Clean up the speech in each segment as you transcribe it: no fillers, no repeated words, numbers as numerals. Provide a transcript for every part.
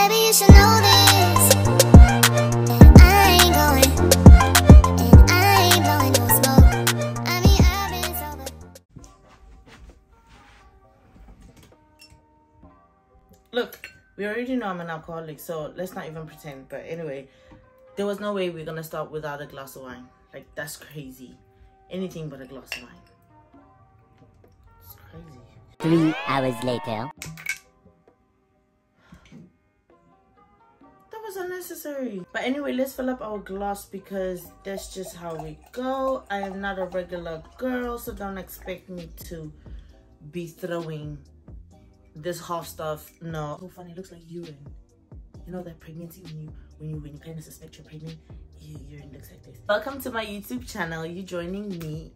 baby, you should know this. And I ain't going, and I ain't blowing no smoke. I mean, I've been sober. Look, we already know I'm an alcoholic, so let's not even pretend. But anyway, there was no way we're gonna start without a glass of wine. Like, that's crazy. Anything but a glass of wine. It's crazy. 3 hours later. That was unnecessary. But anyway, let's fill up our glass because that's just how we go. I am not a regular girl, so don't expect me to be throwing this half stuff. No. So funny, it looks like urine. You know that pregnancy when you kind of suspect you're pregnant, urine looks like this. Welcome to my YouTube channel. You joining me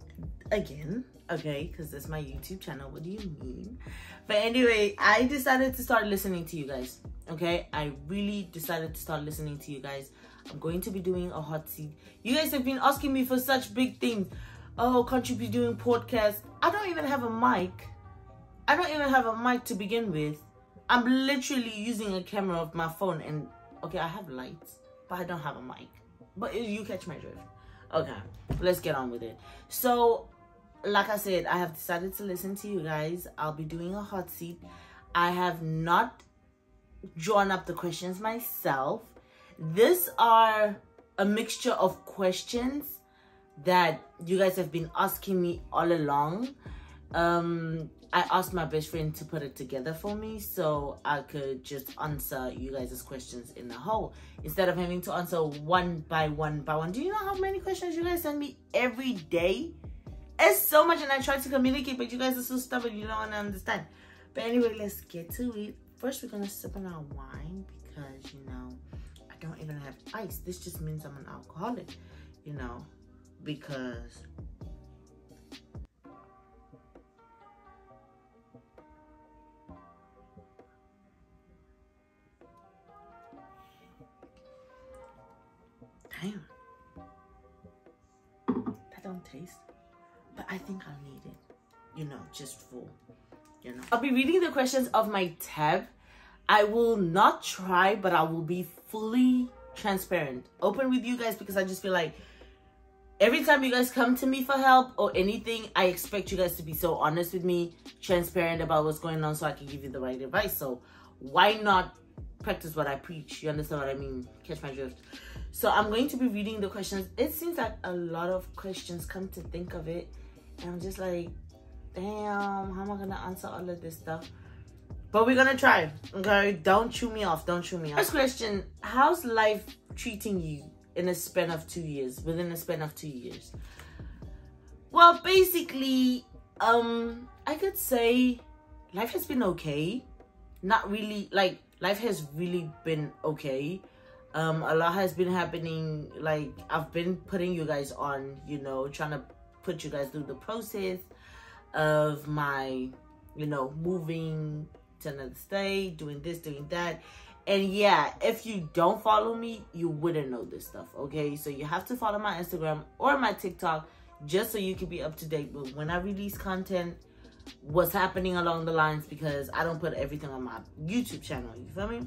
again, okay? Because this is my YouTube channel. What do you mean? But anyway, I decided to start listening to you guys. Okay, I really decided to start listening to you guys. I'm going to be doing a hot seat. You guys have been asking me for such big things. Oh, can't you be doing podcasts? I don't even have a mic. I don't even have a mic to begin with. I'm literally using a camera of my phone and, okay, I have lights, but I don't have a mic. But you catch my drift. Okay, let's get on with it. So, like I said, I have decided to listen to you guys. I'll be doing a hot seat. I have not drawn up the questions myself. These are a mixture of questions that you guys have been asking me all along. I asked my best friend to put it together for me so I could just answer you guys' questions in a whole instead of having to answer one by one by one. Do you know how many questions you guys send me every day? It's so much, and I try to communicate, but you guys are so stubborn, you don't want to understand. But anyway, let's get to it. First, we're going to sip on our wine because, you know, I don't even have ice. This just means I'm an alcoholic, you know, because... Damn. That don't taste. But I think I'll need it. You know, just for, you know. I'll be reading the questions of my tab. I will not try, but I will be fully transparent. Open with you guys because I just feel like every time you guys come to me for help or anything, I expect you guys to be so honest with me, transparent about what's going on so I can give you the right advice. So why not practice what I preach? You understand what I mean? Catch my drift. So I'm going to be reading the questions. It seems like a lot of questions, come to think of it. And I'm just like, damn, how am I going to answer all of this stuff? But we're going to try, okay? Don't chew me off. Don't chew me off. First question, how's life treating you in a span of 2 years, within a span of 2 years? Well, basically, I could say life has been okay. Not really, like, life has really been okay. A lot has been happening. Like, I've been putting you guys on, you know, trying to put you guys through the process of my, you know, moving to another state, doing this, doing that. And yeah, if you don't follow me, you wouldn't know this stuff, okay? So you have to follow my Instagram or my TikTok just so you can be up to date with when I release content, what's happening along the lines, because I don't put everything on my YouTube channel, you feel me?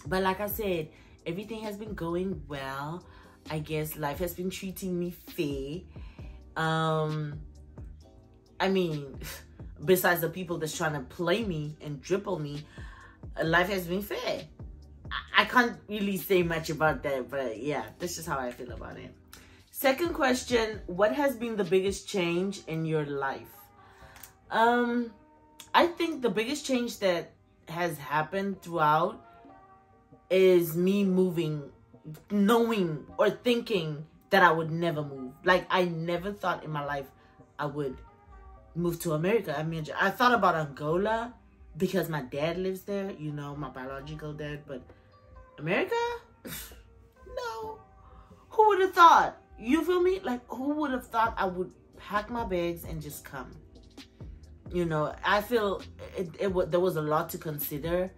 But like I said, everything has been going well. I guess life has been treating me fair. I mean, besides the people that's trying to play me and dribble me, life has been fair. I can't really say much about that, but yeah, that's just how I feel about it. Second question, what has been the biggest change in your life? I think the biggest change that has happened throughout is me moving, knowing or thinking that I would never move. Like, I never thought in my life I would move to America. I mean, I thought about Angola because my dad lives there, you know, my biological dad, but America? No. Who would have thought? You feel me? Like, who would have thought I would pack my bags and just come? You know, I feel there was a lot to consider.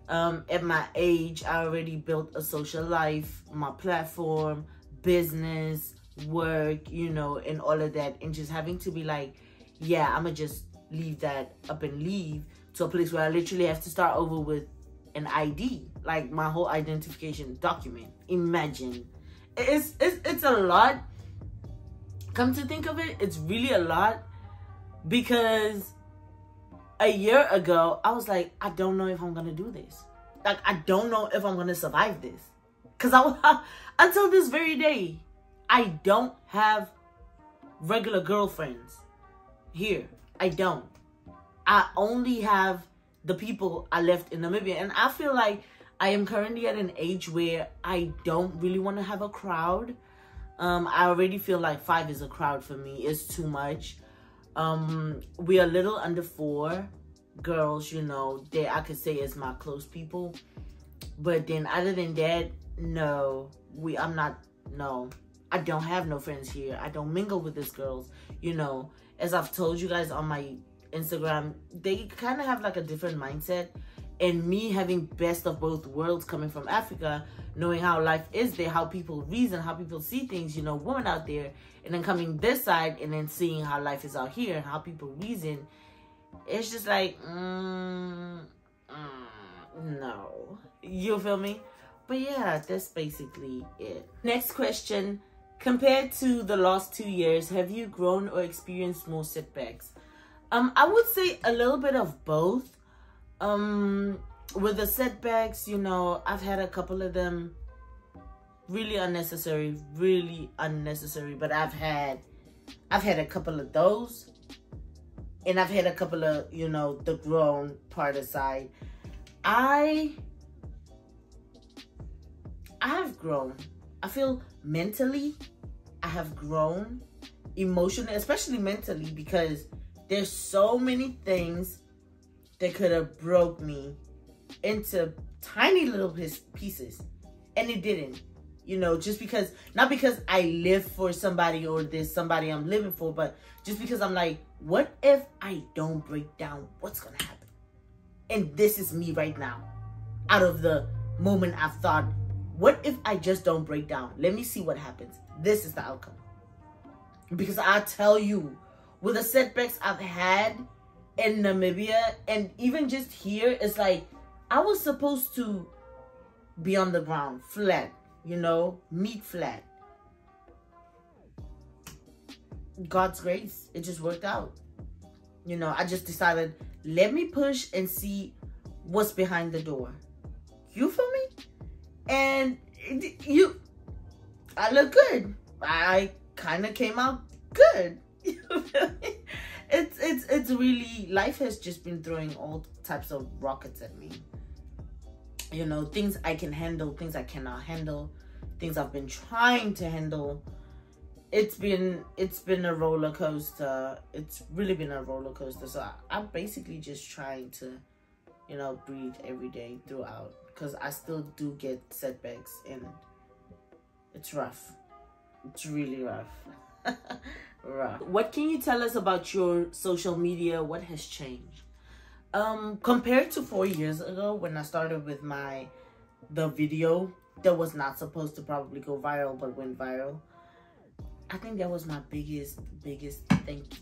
At my age, I already built a social life, my platform, business, work, you know, and all of that. And just having to be like, yeah, I'm going to just leave that up and leave to a place where I literally have to start over with an ID, like my whole identification document. Imagine. It's a lot. Come to think of it, it's really a lot, because a year ago, I was like, I don't know if I'm gonna do this. Like, I don't know if I'm gonna survive this. Because until this very day, I don't have regular girlfriends here. I don't. I only have the people I left in Namibia. And I feel like I am currently at an age where I don't really want to have a crowd. I already feel like 5 is a crowd for me. It's too much. We are a little under 4 girls, you know, that I could say is my close people. But then other than that, no, I don't have no friends here. I don't mingle with these girls, you know. As I've told you guys on my Instagram, they kind of have like a different mindset. And me having best of both worlds, coming from Africa, knowing how life is there, how people reason, how people see things, you know, women out there, and then coming this side and then seeing how life is out here and how people reason, it's just like, no. You feel me? But yeah, that's basically it. Next question. Compared to the last 2 years, have you grown or experienced more setbacks? I would say a little bit of both. With the setbacks, you know, I've had a couple of them really unnecessary, but I've had a couple of those, and I've had a couple of, you know, the grown part aside. I have grown. I feel mentally I have grown, emotionally, especially mentally, because there's so many things that could have broke me into tiny little pieces, and it didn't. You know, just because, not because I live for somebody or there's somebody I'm living for, but just because I'm like, what if I don't break down? What's gonna happen? And this is me right now. Out of the moment I've thought, what if I just don't break down? Let me see what happens. This is the outcome. Because I tell you, with the setbacks I've had in Namibia, and even just here, it's like I was supposed to be on the ground, flat, you know, meat flat. God's grace, it just worked out. You know, I just decided, let me push and see what's behind the door. You feel me? And I look good. I kind of came out good. You feel me? It's really, life has just been throwing all types of rockets at me. You know, things I can handle, things I cannot handle, things I've been trying to handle. It's been a roller coaster. It's really been a roller coaster. So I'm basically just trying to, you know, breathe every day throughout, because I still do get setbacks, and it's rough. It's really rough. Rough. What can you tell us about your social media? What has changed? Compared to 4 years ago, when I started with the video that was not supposed to probably go viral but went viral, I think that was my biggest thank you.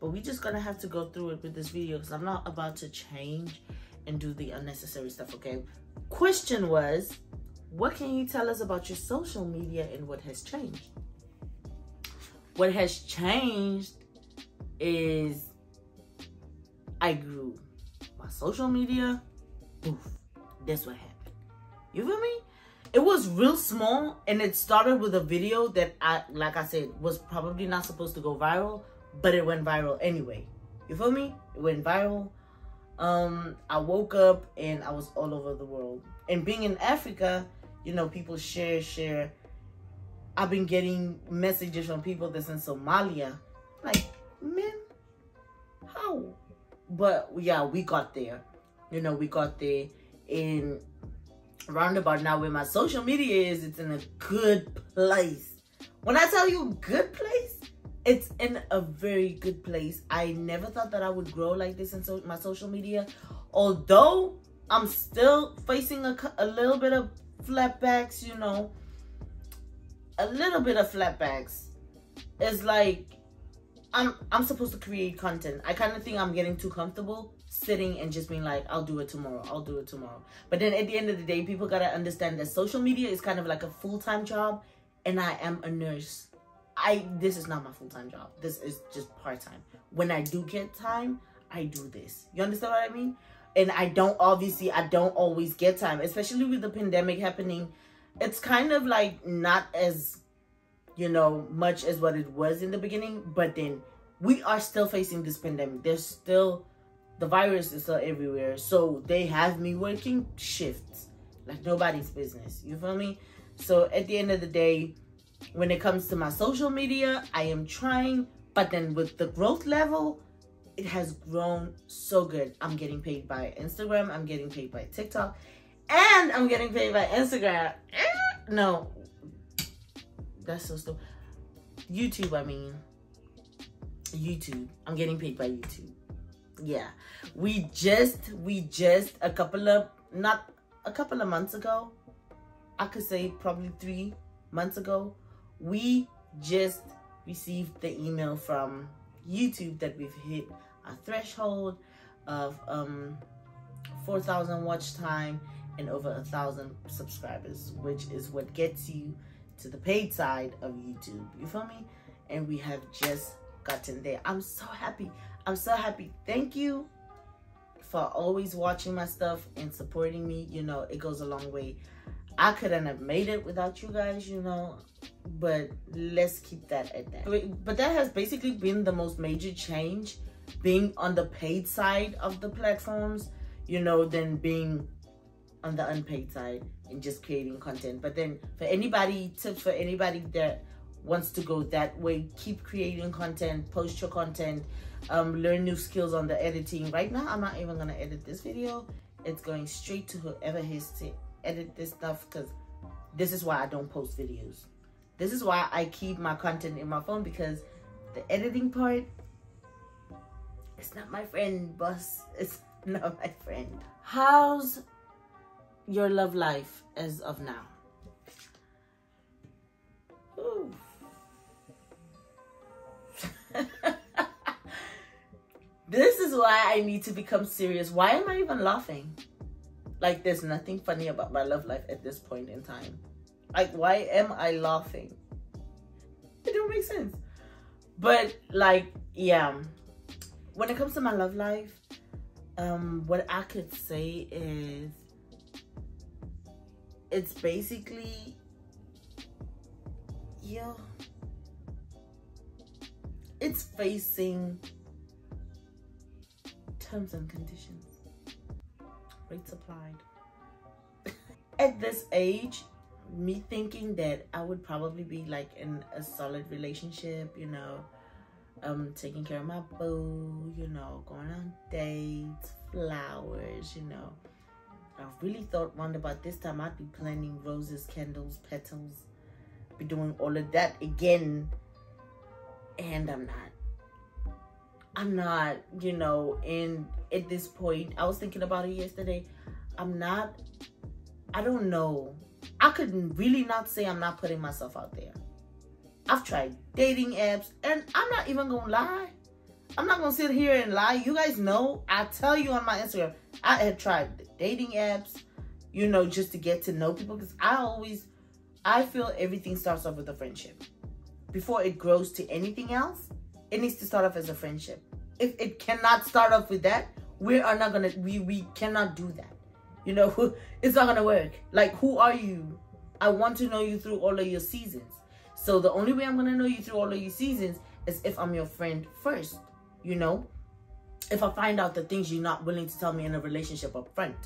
But we just gonna have to go through it with this video, because I'm not about to change and do the unnecessary stuff, okay? Question was, what can you tell us about your social media and what has changed? What has changed is I grew my social media. Poof, that's what happened. You feel me? It was real small, and it started with a video that like I said, was probably not supposed to go viral, but it went viral anyway. You feel me? It went viral. I woke up and I was all over the world. And being in Africa, you know, people share. I've been getting messages from people that's in Somalia. Like, man, how? But yeah, we got there. You know, we got there. And roundabout now where my social media is, it's in a good place. When I tell you good place, it's in a very good place. I never thought that I would grow like this in my social media. Although I'm still facing a little bit of flatbacks, you know. A little bit of flatbacks. It's like, I'm supposed to create content. I kind of think I'm getting too comfortable sitting and just being like, I'll do it tomorrow. I'll do it tomorrow. But then at the end of the day, people got to understand that social media is kind of like a full-time job, and I am a nurse. This is not my full-time job. This is just part-time. When I do get time, I do this. You understand what I mean? And I don't always get time, especially with the pandemic happening. It's kind of like not as, you know, much as what it was in the beginning, but then we are still facing this pandemic. The virus is still everywhere. So they have me working shifts like nobody's business. You feel me? So at the end of the day, when it comes to my social media, I am trying, but then with the growth level, it has grown so good. I'm getting paid by Instagram. I'm getting paid by TikTok. And I'm getting paid by Instagram. No. That's so stupid. YouTube, I mean. YouTube. I'm getting paid by YouTube. Yeah. We just not a couple of months ago, I could say probably 3 months ago, we just received the email from YouTube that we've hit a threshold of 4,000 watch time and over 1,000 subscribers, which is what gets you to the paid side of YouTube. You feel me? And we have just gotten there. I'm so happy. I'm so happy. Thank you for always watching my stuff and supporting me. You know, it goes a long way. I couldn't have made it without you guys, you know, but let's keep that at that. But that has basically been the most major change, being on the paid side of the platforms, you know, than being on the unpaid side and just creating content. But then tips for anybody that wants to go that way, keep creating content, post your content, learn new skills on the editing. Right now, I'm not even gonna edit this video. It's going straight to whoever has to edit this stuff, because this is why I don't post videos. This is why I keep my content in my phone, because the editing part, it's not my friend, boss. It's not my friend. How's your love life as of now? Ooh. This is why I need to become serious. Why am I even laughing? Like, there's nothing funny about my love life at this point in time. Like, why am I laughing? It don't make sense. But, like, yeah. When it comes to my love life, what I could say is, it's basically, yeah, it's facing terms and conditions. Rates applied. At this age, me thinking that I would probably be like in a solid relationship, you know, taking care of my boo, you know, going on dates, flowers, you know. I really wondered about this time I'd be planning roses, candles, petals, be doing all of that again, and I'm not, you know. And at this point, I was thinking about it yesterday, I don't know. I could really not say I'm not putting myself out there. I've tried dating apps, and I'm not even gonna lie. I'm not gonna sit here and lie. You guys know, I tell you on my Instagram, I had tried dating apps, you know, just to get to know people, because I feel everything starts off with a friendship. Before it grows to anything else, it needs to start off as a friendship. If it cannot start off with that, we cannot do that. You know, it's not gonna work. Like, who are you? I want to know you through all of your seasons. So the only way I'm gonna know you through all of your seasons is if I'm your friend first, you know? If I find out the things you're not willing to tell me in a relationship up front.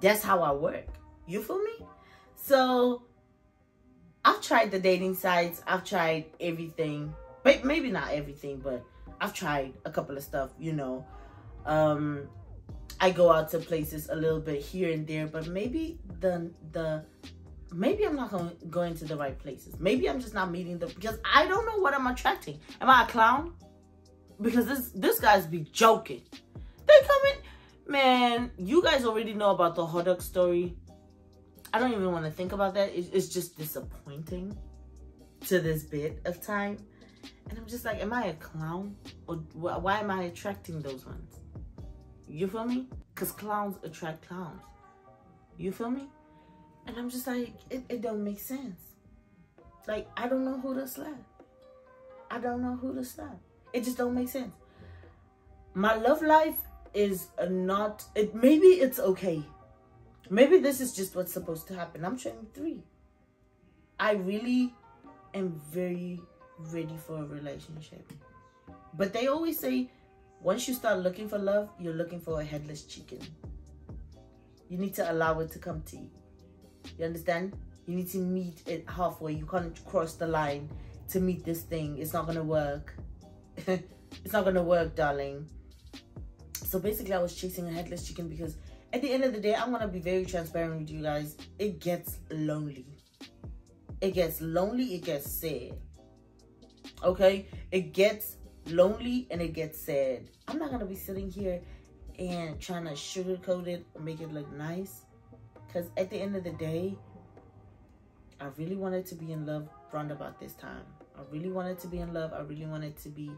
That's how I work. You feel me? So I've tried the dating sites. I've tried everything. Maybe not everything, but I've tried a couple of stuff, you know. I go out to places a little bit here and there, but maybe maybe I'm not going to the right places. Maybe I'm just not meeting because I don't know what I'm attracting. Am I a clown? Because this guy's be joking. They come in, man. You guys already know about the hot dog story. I don't even want to think about that. It's just disappointing to this bit of time. And I'm just like, am I a clown? Or why am I attracting those ones? You feel me? Because clowns attract clowns. You feel me? And I'm just like, it don't make sense. Like, I don't know who to slap. I don't know who to slap. It just don't make sense. My love life is not, maybe it's okay. Maybe this is just what's supposed to happen. I'm 23. I really am very ready for a relationship. But they always say, once you start looking for love, you're looking for a headless chicken. You need to allow it to come to you. You understand? You need to meet it halfway. You can't cross the line to meet this thing. It's not going to work. It's not going to work, darling. So basically, I was chasing a headless chicken because at the end of the day, I'm going to be very transparent with you guys. It gets lonely. It gets lonely. It gets sad. Okay? It gets lonely and it gets sad. I'm not going to be sitting here and trying to sugarcoat it or make it look nice. Because at the end of the day, I really wanted to be in love round about this time. I really wanted to be in love. I really wanted to be,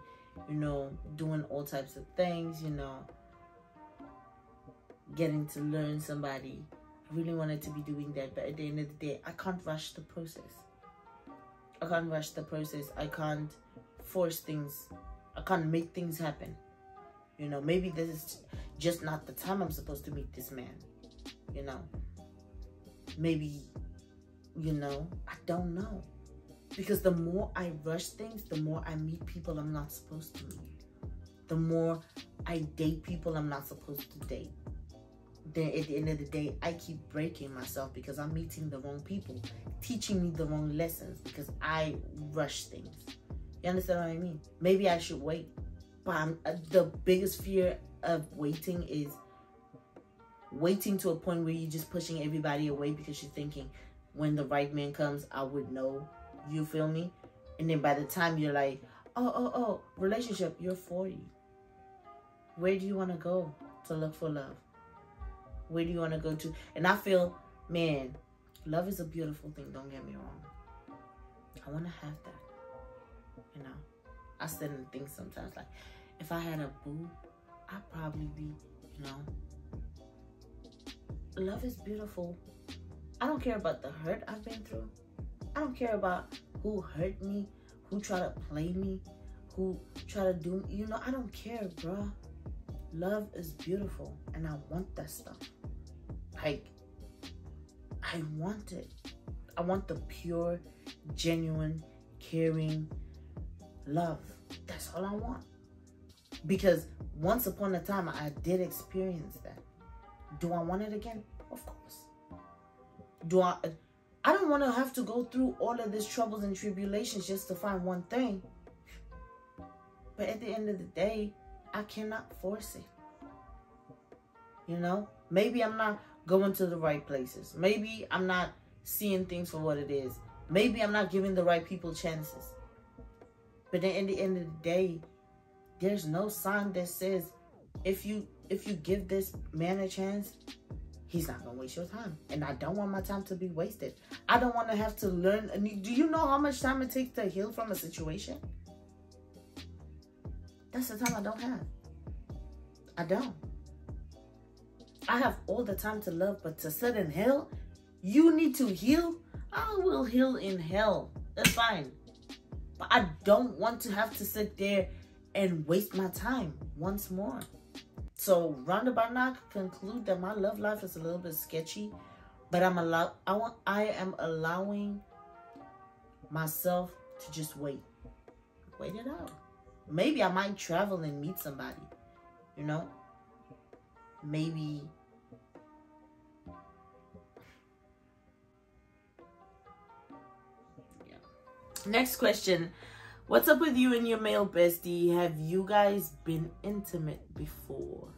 you know, doing all types of things, you know, getting to learn somebody. I really wanted to be doing that. But at the end of the day, I can't rush the process. I can't rush the process. I can't force things. I can't make things happen. You know, maybe this is just not the time I'm supposed to meet this man. You know, maybe, you know, I don't know. Because the more I rush things, the more I meet people I'm not supposed to meet. The more I date people I'm not supposed to date. Then at the end of the day, I keep breaking myself because I'm meeting the wrong people, teaching me the wrong lessons because I rush things. You understand what I mean? Maybe I should wait. But the biggest fear of waiting is waiting to a point where you're just pushing everybody away because you're thinking, when the right man comes, I would know. You feel me? And then by the time you're like, oh, relationship, you're 40. Where do you want to go to look for love? Where do you want to go to? And I feel, man, love is a beautiful thing. Don't get me wrong. I want to have that. You know, I sit and think sometimes, like, if I had a boo, I'd probably be, you know, love is beautiful. I don't care about the hurt I've been through. I don't care about who hurt me, who try to play me, who try to do, you know, I don't care, bruh. Love is beautiful, and I want that stuff. Like, I want it. I want the pure, genuine, caring love. That's all I want. Because once upon a time, I did experience that. Do I want it again? Of course. I don't want to have to go through all of these troubles and tribulations just to find one thing. But at the end of the day, I cannot force it. You know? Maybe I'm not going to the right places. Maybe I'm not seeing things for what it is. Maybe I'm not giving the right people chances. But then at the end of the day, there's no sign that says if you give this man a chance, he's not gonna waste your time. And I don't want my time to be wasted. I don't want to have to learn. Do you know how much time it takes to heal from a situation? That's the time I don't have. I don't. I have all the time to love, but to sit in hell, you need to heal. I will heal in hell. That's fine. But I don't want to have to sit there and waste my time once more. So roundabout now, I can conclude that my love life is a little bit sketchy, but I am allowing myself to just wait it out. Maybe I might travel and meet somebody, you know. Maybe Next question. What's up with you and your male bestie? Have you guys been intimate before?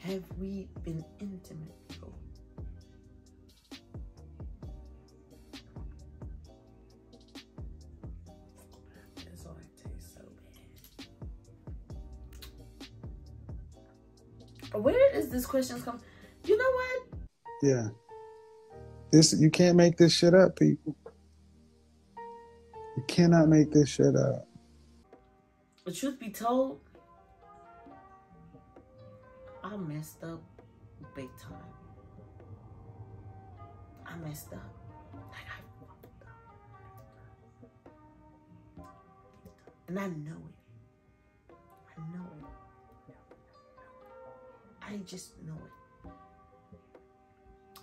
Have we been intimate before? That's all it tastes so bad. Where is this question come? You Yeah. You can't make this shit up, people. You cannot make this shit up. The truth be told, I messed up big time. I messed up. Like, I fucked up. And I know it. I know it. I just know it.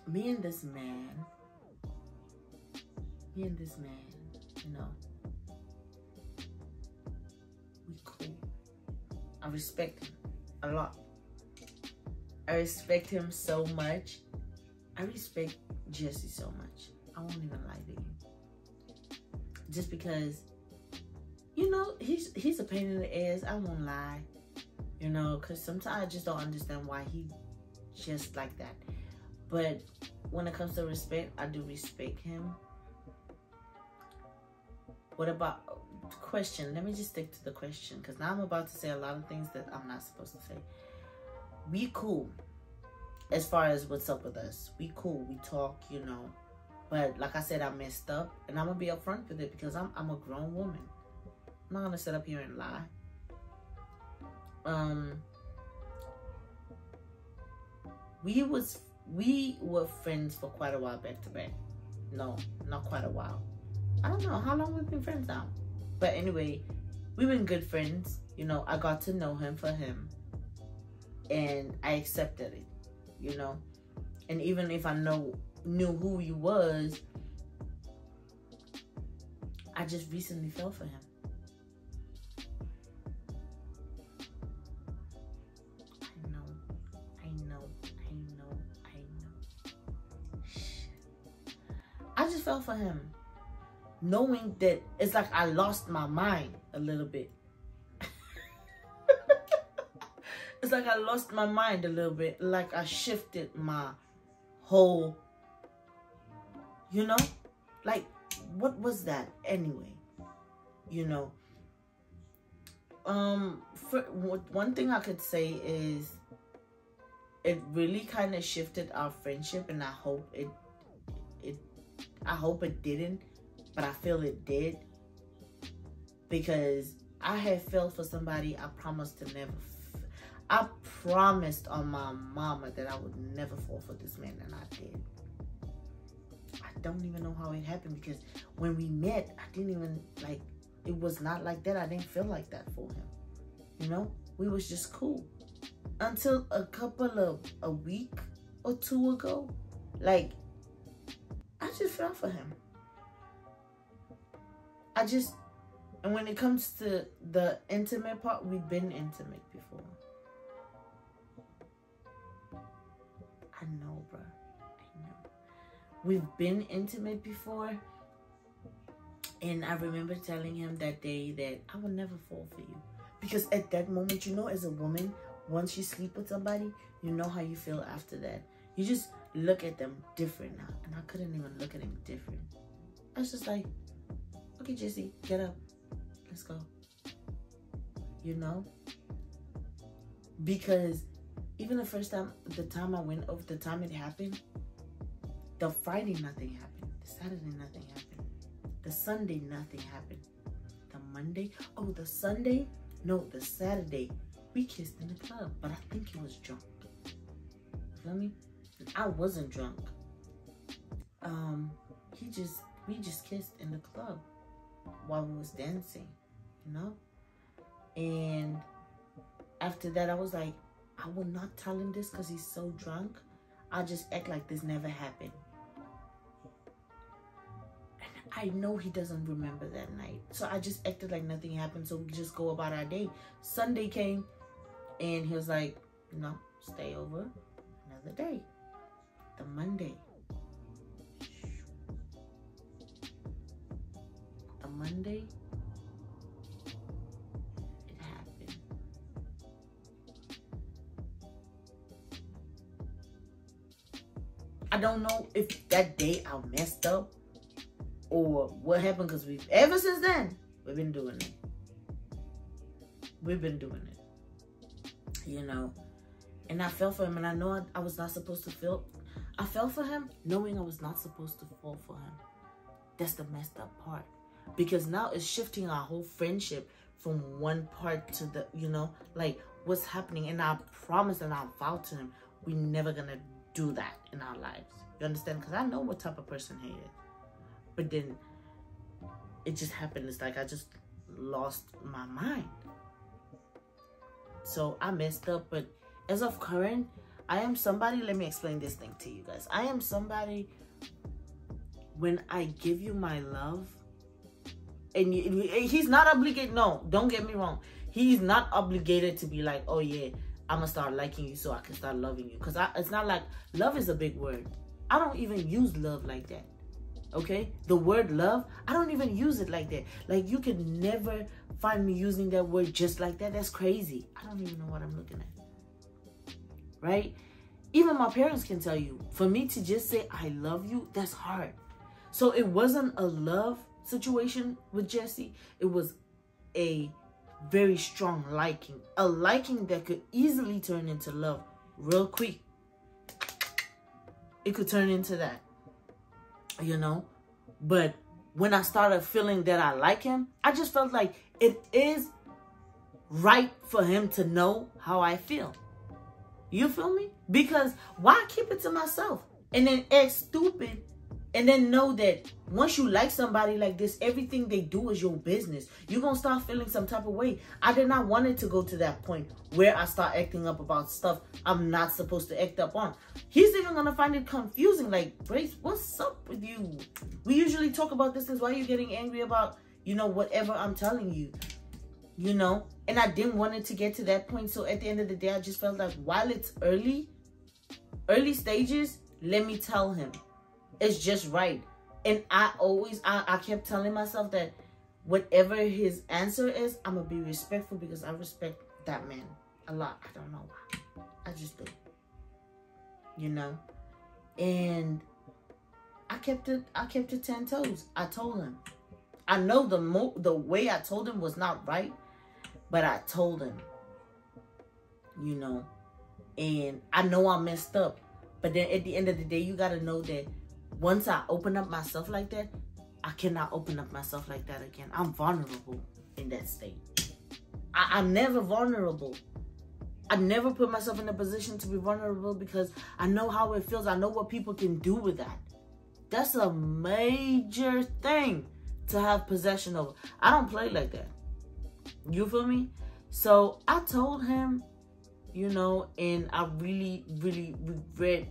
Me and this man, you know, we cool. I respect him a lot. I respect him so much. I respect Jesse so much. I won't even lie to you. Just because, you know, he's a pain in the ass. I won't lie. You know, because sometimes I just don't understand why he just like that. But when it comes to respect, I do respect him. What about question? Let me just stick to the question, because now I'm about to say a lot of things that I'm not supposed to say. We cool as far as what's up with us. We cool. We talk, you know. But like I said, I messed up, and I'm gonna be upfront with it because I'm a grown woman. I'm not gonna sit up here and lie. We were friends for quite a while back to back. No, not quite a while. I don't know how long we've been friends now. But anyway, we've been good friends. You know, I got to know him for him. And I accepted it, you know. And even if I knew who he was, I just recently fell for him. I just fell for him, knowing that it's like I lost my mind a little bit. It's like I lost my mind a little bit. Like I shifted my whole, you know? Like, what was that anyway? You know? One thing I could say is it really kind of shifted our friendship, and I hope it didn't, but I feel it did, because I had fell for somebody I promised to never. I promised on my mama that I would never fall for this man, and I did. I don't even know how it happened, because when we met, I didn't even, like, it was not like that. I didn't feel like that for him. You know? We was just cool. Until a week or two ago, like, I just fell for him. And when it comes to the intimate part, we've been intimate before. I know, bro. I know. We've been intimate before. And I remember telling him that day that I would never fall for you. Because at that moment, you know, as a woman, once you sleep with somebody, you know how you feel after that. You just look at them different now. And I couldn't even look at him different. I was just like, okay, Jesse, get up. Let's go. You know? Because even the first time, the time it happened, the Friday, nothing happened. The Saturday, nothing happened. The Sunday, nothing happened. The Monday, the Sunday, no, the Saturday, we kissed in the club, but I think he was drunk. You feel me? I wasn't drunk. We just kissed in the club while we was dancing, you know? And after that, I was like, I will not tell him this because he's so drunk. I'll just act like this never happened. And I know he doesn't remember that night. So I just acted like nothing happened. So we just go about our day. Sunday came and he was like, no, stay over another day. The Monday. The Monday. It happened. I don't know if that day I messed up or what happened, because ever since then, we've been doing it. We've been doing it. You know? And I fell for him, and I know I was not supposed to feel. I fell for him knowing I was not supposed to fall for him. That's the messed up part. Because now it's shifting our whole friendship from one part to the, you know, like what's happening. And I promised and I vowed to him, we're never going to do that in our lives. You understand? Because I know what type of person he is. But then it just happened. It's like I just lost my mind. So I messed up. But as of current, I am somebody, let me explain this thing to you guys. I am somebody, when I give you my love, and he's not obligated. No, don't get me wrong. He's not obligated to be like, oh yeah, I'm going to start liking you so I can start loving you. Because it's not like, love is a big word. I don't even use love like that. Okay? The word love, I don't even use it like that. Like, you could never find me using that word just like that. That's crazy. I don't even know what I'm looking at. Right? Even my parents can tell you, for me to just say I love you, that's hard. So it wasn't a love situation with Jesse. It was a very strong liking. A liking that could easily turn into love real quick. It could turn into that. You know? But when I started feeling that I like him, I just felt like it is right for him to know how I feel. You feel me? Because why keep it to myself and then act stupid and then know that once you like somebody like this, everything they do is your business. You're going to start feeling some type of way. I did not want it to go to that point where I start acting up about stuff I'm not supposed to act up on. He's even going to find it confusing. Like, Brace, what's up with you? We usually talk about this things. Why are you getting angry about, you know, whatever I'm telling you? You know? And I didn't want it to get to that point. So at the end of the day, I just felt like while it's early stages, let me tell him. It's just right. And I kept telling myself that whatever his answer is, I'm going to be respectful because I respect that man a lot. I don't know why. I just do. You know? And I kept it 10 toes. I told him. I know the way I told him was not right, but I told him. You know? And I know I messed up. But then at the end of the day, you got to know that once I open up myself like that, I cannot open up myself like that again. I'm vulnerable in that state. I'm never vulnerable. I never put myself in a position to be vulnerable because I know how it feels. I know what people can do with that. That's a major thing to have possession over. I don't play like that. You feel me? So I told him, you know, and I really, really regret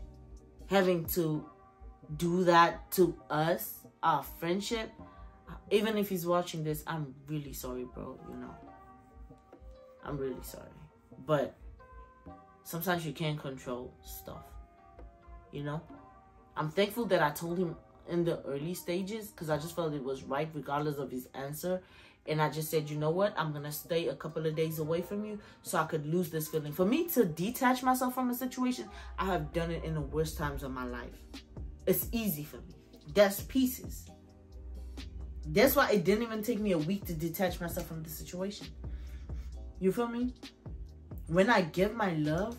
having to do that to us, our friendship. Even if he's watching this, I'm really sorry, bro, you know. I'm really sorry. But sometimes you can't control stuff, you know. I'm thankful that I told him in the early stages because I just felt it was right regardless of his answer. And I just said, you know what? I'm going to stay a couple of days away from you so I could lose this feeling. For me to detach myself from a situation, I have done it in the worst times of my life. It's easy for me. That's pieces. That's why it didn't even take me a week to detach myself from the situation. You feel me? When I give my love,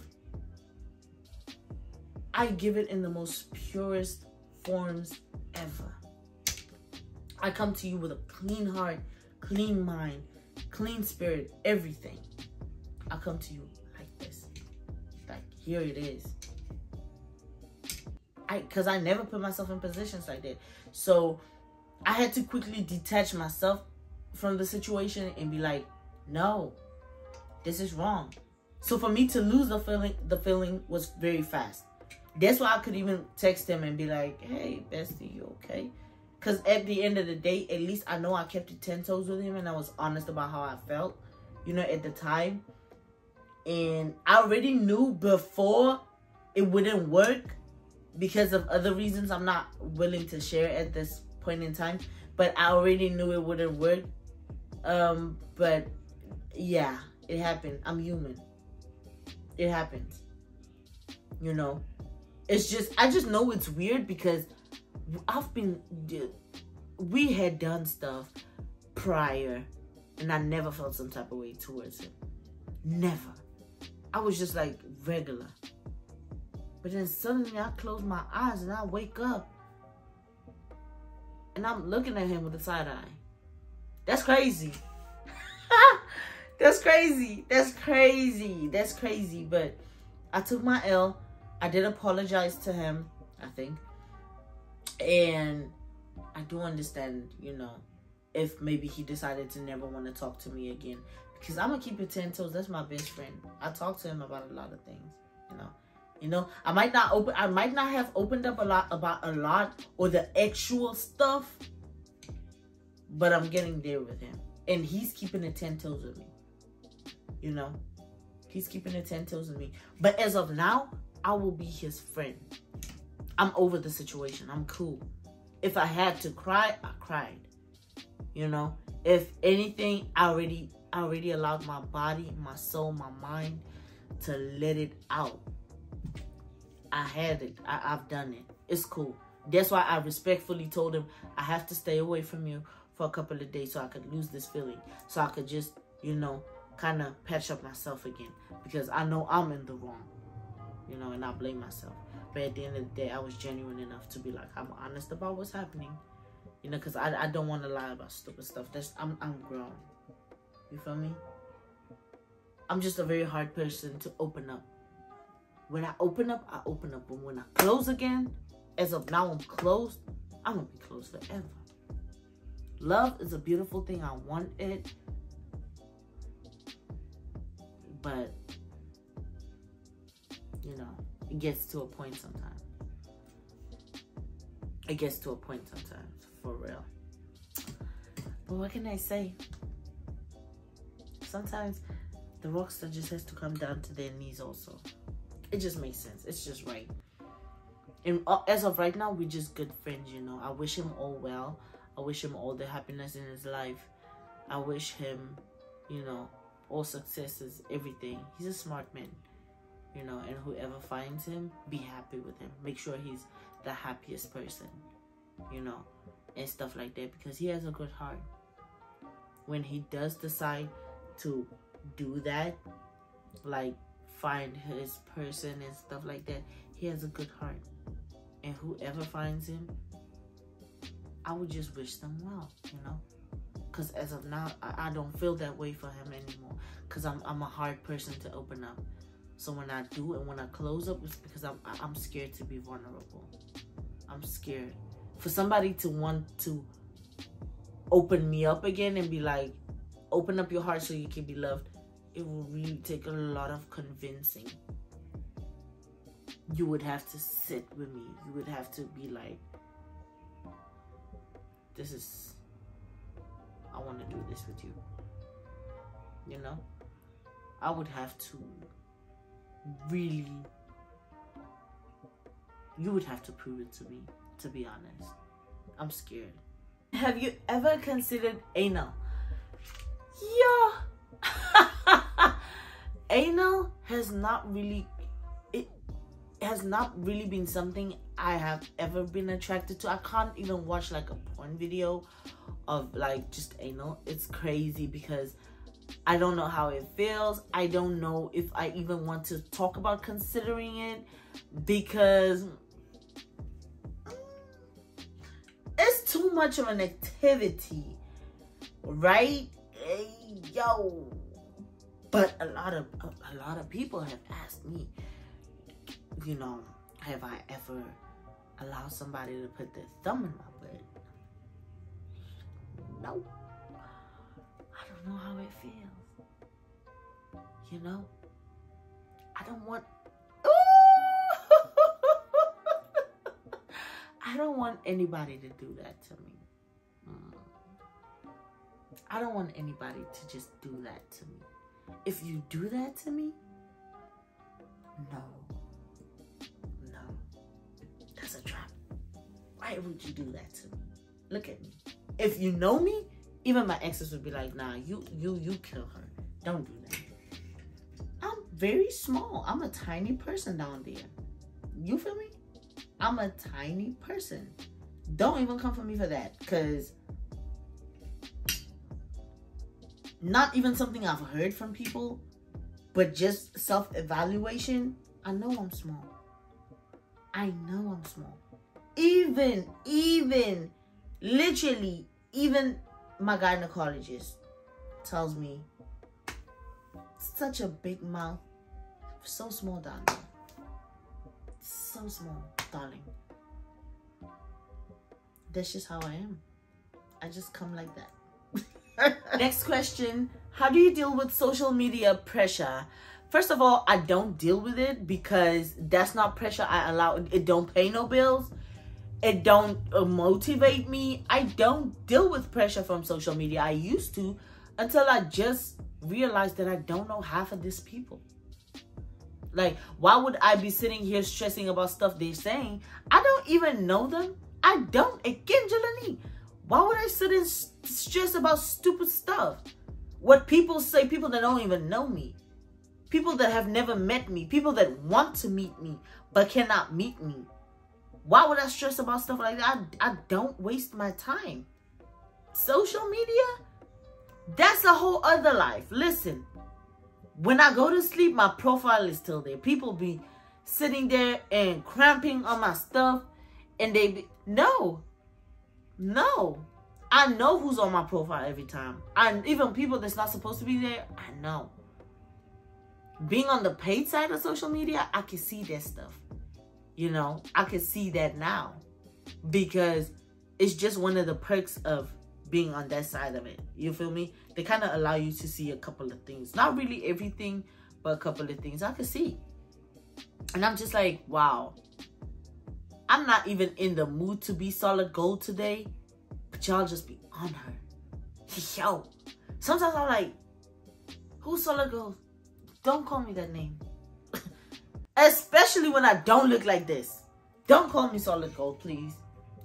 I give it in the most purest forms ever. I come to you with a clean heart, clean mind, clean spirit, everything. I come to you like this. Like, here it is. Because I never put myself in positions like that. So I had to quickly detach myself from the situation and be like, no, this is wrong. So for me to lose the feeling was very fast. That's why I could even text him and be like, hey, bestie, you okay? Because at the end of the day, at least I know I kept it 10 toes with him and I was honest about how I felt, you know, at the time. And I already knew before it wouldn't work because of other reasons I'm not willing to share at this point in time. But I already knew it wouldn't work. But yeah, it happened. I'm human. It happens. You know? It's just, I just know it's weird because we had done stuff prior and I never felt some type of way towards him. Never. I was just like regular. But then suddenly I close my eyes and I wake up. And I'm looking at him with a side eye. That's crazy. That's crazy. That's crazy. That's crazy. But I took my L. I did apologize to him, I think. And I do understand, you know, if maybe he decided to never want to talk to me again. Because I'm going to keep it 10 toes. That's my best friend. I talk to him about a lot of things, you know. You know, I might not have opened up a lot about a lot or the actual stuff, but I'm getting there with him. And he's keeping it 10 toes with me. You know, he's keeping it 10 toes with me. But as of now, I will be his friend. I'm over the situation. I'm cool. If I had to cry, I cried. You know, if anything, I already allowed my body, my soul, my mind to let it out. I had it. I've done it. It's cool. That's why I respectfully told him I have to stay away from you for a couple of days so I could lose this feeling. So I could just, you know, kind of patch up myself again. Because I know I'm in the wrong. You know, and I blame myself. But at the end of the day, I was genuine enough to be like, I'm honest about what's happening. You know, because I don't want to lie about stupid stuff. I'm grown. You feel me? I'm just a very hard person to open up. When I open up, I open up. But when I close again, as of now I'm closed, I'm going to be closed forever. Love is a beautiful thing. I want it. But, you know, it gets to a point sometimes. It gets to a point sometimes, for real. But what can I say? Sometimes the rockstar just has to come down to their knees also. It just makes sense. It's just right. And as of right now, we're just good friends, you know. I wish him all well. I wish him all the happiness in his life. I wish him, you know, all successes, everything. He's a smart man, you know, and whoever finds him, be happy with him. Make sure he's the happiest person, you know, and stuff like that, because he has a good heart. When he does decide to do that, like find his person and stuff like that, he has a good heart. And whoever finds him, I would just wish them well, you know, because as of now, I don't feel that way for him anymore, because I'm a hard person to open up. So when I do and when I close up, it's because I'm scared to be vulnerable. I'm scared for somebody to want to open me up again and be like, open up your heart so you can be loved. It will really take a lot of convincing. You would have to sit with me. You would have to be like, I want to do this with you. You know? I would have to really, you would have to prove it to me, to be honest. I'm scared. Have you ever considered anal? Yeah. Anal has not really been something I have ever been attracted to. I can't even watch like a porn video of like just anal. It's crazy because I don't know how it feels. I don't know if I even want to talk about considering it, because it's too much of an activity, right? Yo. But a lot of people have asked me, you know, have I ever allowed somebody to put their thumb in my butt? No. I don't know how it feels. You know? I don't want... I don't want anybody to do that to me. I don't want anybody to just do that to me. If you do that to me, no. That's a trap. Why would you do that to me? Look at me. If you know me, even my exes would be like, nah, you kill her. Don't do that. I'm very small. I'm a tiny person down there. You feel me? I'm a tiny person. Don't even come for me for that, because not even something I've heard from people, but just self-evaluation. I know I'm small. I know I'm small. Even, literally, even my gynecologist tells me, such a big mouth, so small down there. So small, darling. That's just how I am. I just come like that. Next question. How do you deal with social media pressure? First of all, I don't deal with it because that's not pressure I allow. It don't pay no bills. It don't motivate me. I don't deal with pressure from social media. I used to, until I just realized that I don't know half of these people. Like, why would I be sitting here stressing about stuff they're saying? I don't even know them. I don't. Again, Jelani, why would I sit and stress about stupid stuff? What people say, people that don't even know me. People that have never met me. People that want to meet me but cannot meet me. Why would I stress about stuff like that? I don't waste my time. Social media? That's a whole other life. Listen, when I go to sleep, my profile is still there. People be sitting there and cramping on my stuff. And they be, no. I know who's on my profile every time. And even people that's not supposed to be there, I know. Being on the paid side of social media, I can see that stuff. You know, I can see that now. Because it's just one of the perks of being on that side of it. You feel me? They kind of allow you to see a couple of things. Not really everything, but a couple of things I can see. And I'm just like, wow. I'm not even in the mood to be solid gold today. But y'all just be on her. Yo. Sometimes I'm like, who's solid gold? Don't call me that name. Especially when I don't look like this. Don't call me solid gold, please.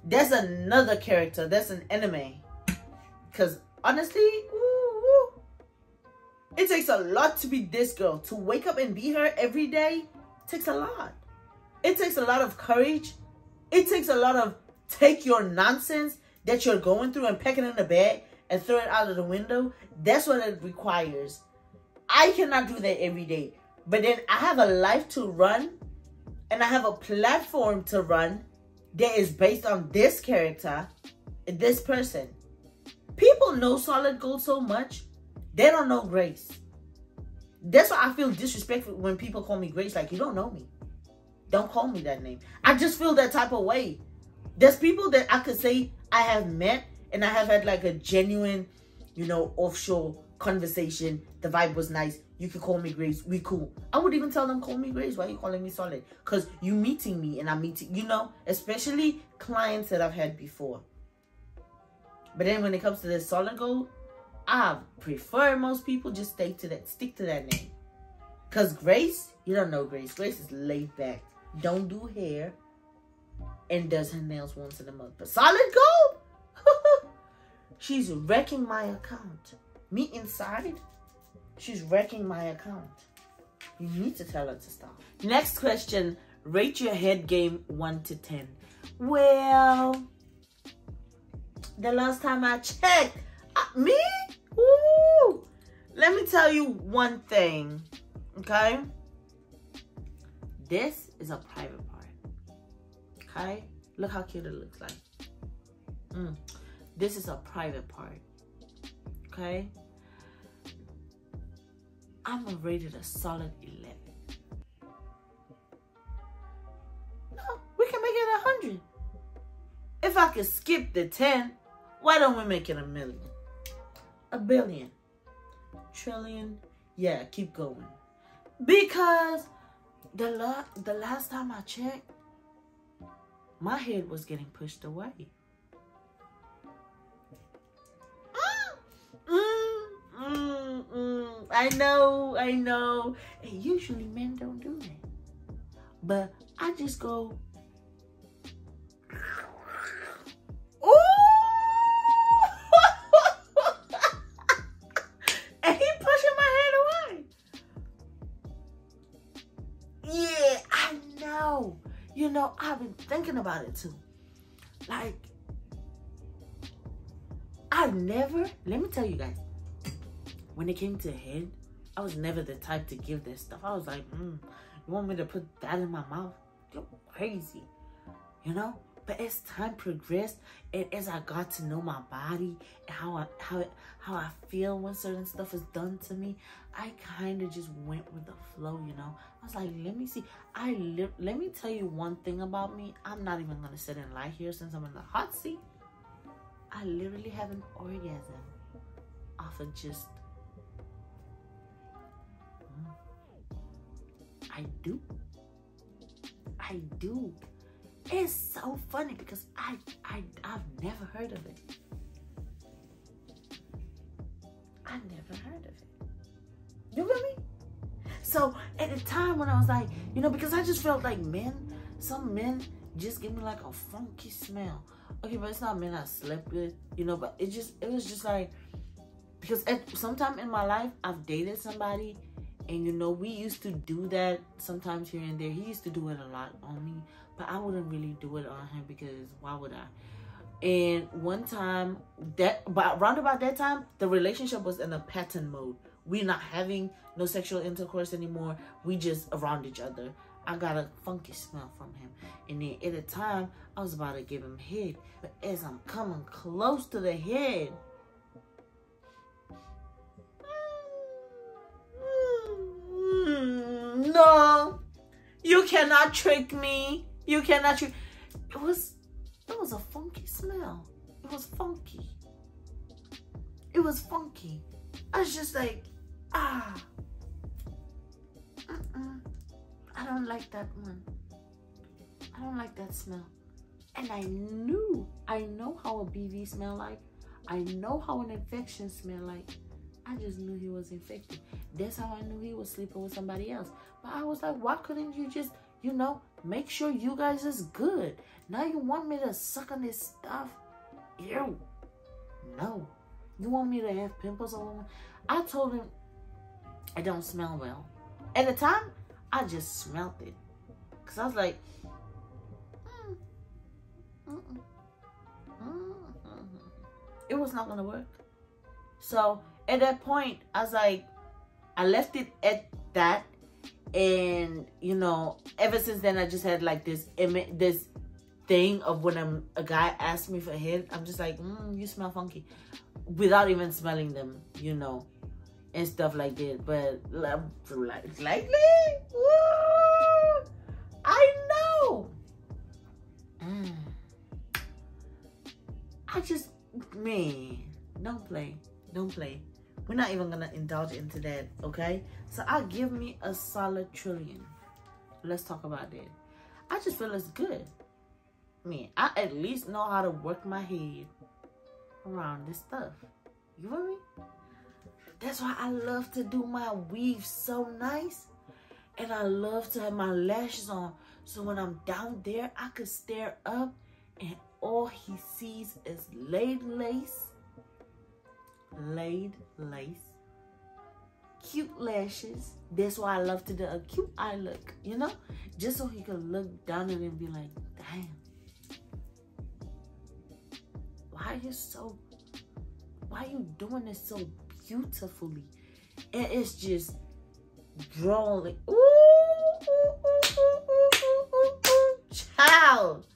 That's another character. That's an anime. Because honestly, it takes a lot to be this girl. To wake up and be her every day takes a lot. It takes a lot of courage. It takes a lot of take your nonsense that you're going through and pack it in the bag and throw it out of the window. That's what it requires. I cannot do that every day. But then I have a life to run and I have a platform to run that is based on this character, this person. People know solid gold so much, they don't know Grace. That's why I feel disrespectful when people call me Grace. Like, you don't know me. Don't call me that name. I just feel that type of way. There's people that I could say I have met and I have had like a genuine, you know, offshore conversation. The vibe was nice. You could call me Grace. We cool. I would even tell them, call me Grace. Why are you calling me solid? Because you meeting me and I'm meeting, you know, especially clients that I've had before. But then when it comes to this solid gold, I prefer most people just stick to that name. Because Grace, you don't know Grace. Grace is laid back. Don't do hair. And does her nails once in a month. But solid gold? She's wrecking my account. Me inside, she's wrecking my account. You need to tell her to stop. Next question. Rate your head game 1 to 10. Well, the last time I checked, me? Ooh. Let me tell you one thing, okay? This is a private part, okay? Look how cute it looks like. This is a private part, okay? I'm gonna rate it a solid 11. No, we can make it 100. If I could skip the 10, why don't we make it 1 million? 1 billion. Trillion. Yeah, keep going. Because the last time I checked, my head was getting pushed away. I know. And usually men don't do that. But I just go, ooh! And he pushing my head away. Yeah, I know. You know, I've been thinking about it too. Like, let me tell you guys, when it came to head, I was never the type to give this stuff. I was like, you want me to put that in my mouth? you're crazy, you know? But as time progressed, and as I got to know my body and how I feel when certain stuff is done to me, I kind of just went with the flow, you know? I was like, let me see. Let me tell you one thing about me. I'm not even going to sit and lie here since I'm in the hot seat. I literally have an orgasm off of just... I do. It's so funny because I've never heard of it. I've never heard of it. You feel me? So at the time when I was like, you know, because I just felt like some men just give me like a funky smell. Okay, but it's not men I slept with, you know, but it was just like, because at sometime in my life I've dated somebody, and you know, we used to do that sometimes here and there. He used to do it a lot on me, but I wouldn't really do it on him because why would I? And one time, around about that time, the relationship was in a pattern mode. We're not having no sexual intercourse anymore. We just around each other. I got a funky smell from him. And then at the time, I was about to give him head. But as I'm coming close to the head, no, you cannot trick me. You cannot trick. It was a funky smell. It was funky. It was funky. I was just like, I don't like that one. I don't like that smell. And I know how a BV smell like. I know how an infection smell like. I just knew he was infected. That's how I knew he was sleeping with somebody else. But I was like, why couldn't you just, you know, make sure you guys is good? Now you want me to suck on this stuff? Ew. No. You want me to have pimples all over? I told him it don't smell well. At the time, I just smelled it. Because I was like, it was not going to work. So at that point, I was like, I left it at that. And, you know, ever since then, I just had like this thing of when a guy asks me for head, I'm just like, you smell funky. Without even smelling them, you know, and stuff like that. But lately, I know. I just, man, don't play. We're not even gonna indulge into that, okay? So I'll give me a solid trillion. Let's talk about that. I just feel it's good. Man, I at least know how to work my head around this stuff. You feel me? That's why I love to do my weave so nice. And I love to have my lashes on. So when I'm down there, I could stare up and all he sees is laid lace, cute lashes. That's why I love to do a cute eye look, you know? Just so he could look down at it and be like, damn. Why are you doing this so beautifully? And it's just drawing. Child.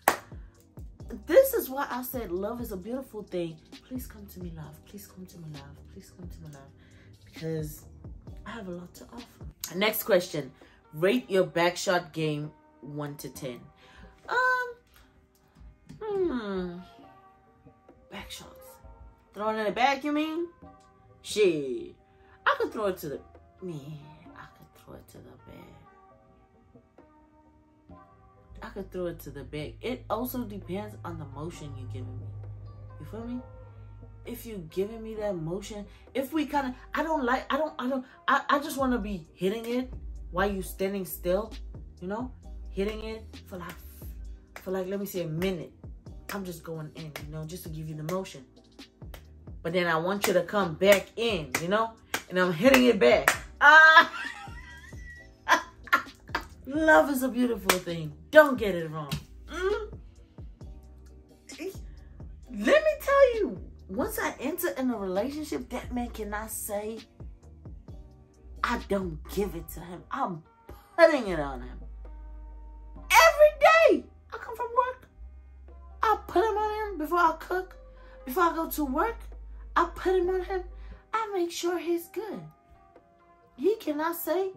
This is why I said love is a beautiful thing. Please come to me, love. Please come to me, love. Please come to me, love. Because I have a lot to offer. Next question. Rate your back shot game 1 to 10. Back shots. Throwing in the back, you mean? Shit. I could throw it to the... Man, I could throw it to the back. I could throw it to the back. It also depends on the motion you're giving me. You feel me? If you're giving me that motion, if we kind of... I just want to be hitting it while you standing still. You know? Hitting it for like, let me say a minute. I'm just going in, you know, just to give you the motion. But then I want you to come back in, you know? And I'm hitting it back. Love is a beautiful thing. Don't get it wrong. Let me tell you, once I enter in a relationship, that man cannot say, I don't give it to him. I'm putting it on him. Every I put him on him before I cook, before I go to work. I put him on him. I make sure he's good. He cannot say,